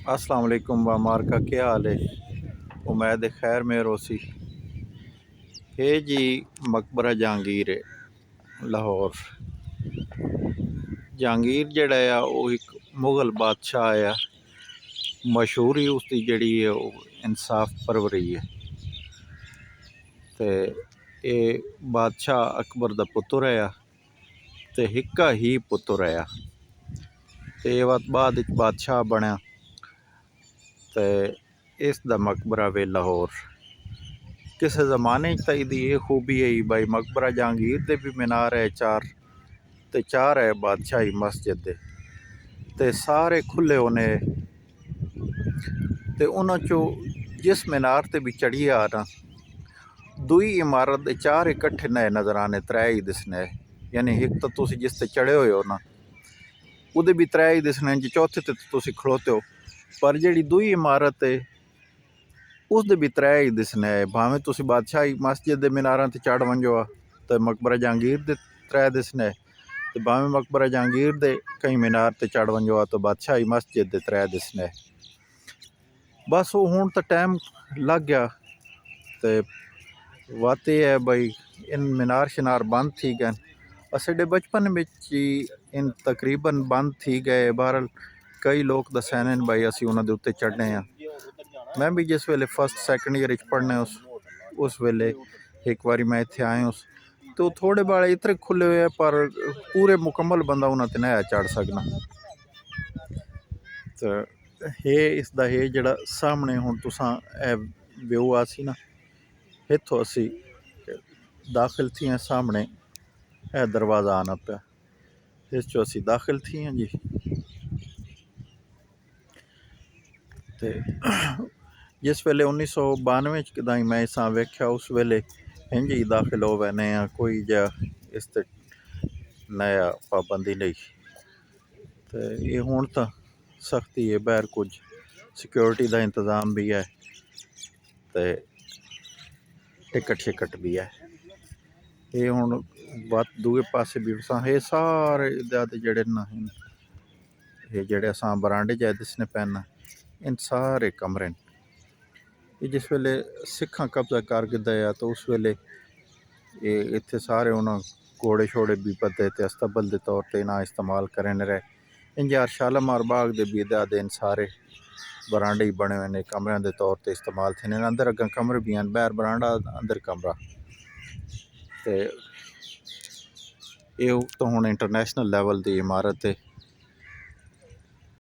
अस्सलाम वालेकुम वामार का क्या हाल है। उम्मीद है खैर में रोसी है जी। मकबरा जहांगीर है लाहौर। जहांगीर जड़ा है वो एक मुगल बादशाह है। मशहूरी उसकी जड़ी है वो इंसाफ परवरी है। तो ये बादशाह अकबर दा पुत्र है तो हिक्का ही पुत्र है। तो ये बाद बादशाह बनया तो इस दा मकबरा वे लाहौर। किसी ज़माने तो ये खूबी है भाई मकबरा जहांगीर दे भी मीनार है चार है बादशाही मस्जिद ते सारे खुले होने ते उन्हां चो जिस मीनार ते भी चढ़ी आ ना दुई इमारत दे चार इकट्ठे नए नज़र आने त्रै ही दिसने। यानी एक तो तुसी जिस ते चढ़े हुए हो ना उहदे भी त्रै ही दिसने जी चौथे ते तुसी खड़ोते हो पर जिहड़ी दुई इमारत है उसदे भी त्रै ही दिसने। भावें तुसी बादशाही मस्जिद दे मीनारां ते चढ़ वंजो तो मकबरा जहांगीर दे त्रै दिसने ते भावें मकबरा जहांगीर दे कई मीनार ते चढ़ वंजो तो बादशाही मस्जिद दे त्रै दिसने। बस वो हुण तो टाइम लग गया तो बात यह है भाई इन मीनार शिनार बंद थी गए। असाडे बचपन में ही इन तकरीबन बंद थी गए। बहरहाल कई लोग दसैने भाई असी उन्होंने उत्ते चढ़ने हैं। मैं भी जिस वेले फस्ट सैकेंड ईयर पढ़ने उस वेले एक बारी मैं इत्थे आए तो थोड़े बाले इतने खुले हुए हैं पर पूरे मुकम्मल बंदा उन्होंने नया चढ़ सकना। तो ये इसका ये जड़ा सामने हुण तुसां व्यू आसी ना इत्थों असी दाखिल थी हैं। सामने है दरवाज़ा आना पाया इस चो असी दाखिल थी हैं जी। ते जिस वेले 1992 कदाई मैं इसा वेख्या उस वेले इंज ही दाखिल हो वैने कोई जा इस ते नया पाबंदी नहीं। तो ये हुण तो सख्ती है बहर कुछ सिक्योरिटी का इंतज़ाम भी है तो टिकट शिकट भी है। ये हुण बात दूए पासे भी ये सारे जड़े न ये जड़े अस बरांडे च दिसने पैन इन सारे कमरे ये जिस वेले सिखां कब्जा कर गया तो उस वेले ये इत्थे सारे उन्होंने घोड़े शोड़े भी पते ते अस्तबल के तौर पर ना इस्तेमाल करें रहे। इंज यार शालामार बाग दे भी दिन सारे बरांडे ही बने हुए कमरों के तौर पर इस्तेमाल थे। अंदर अगर कमरे भी हैं बहर बरांडा अंदर कमरा तो ये तो हुण इंटरनेशनल लैवल की इमारत है।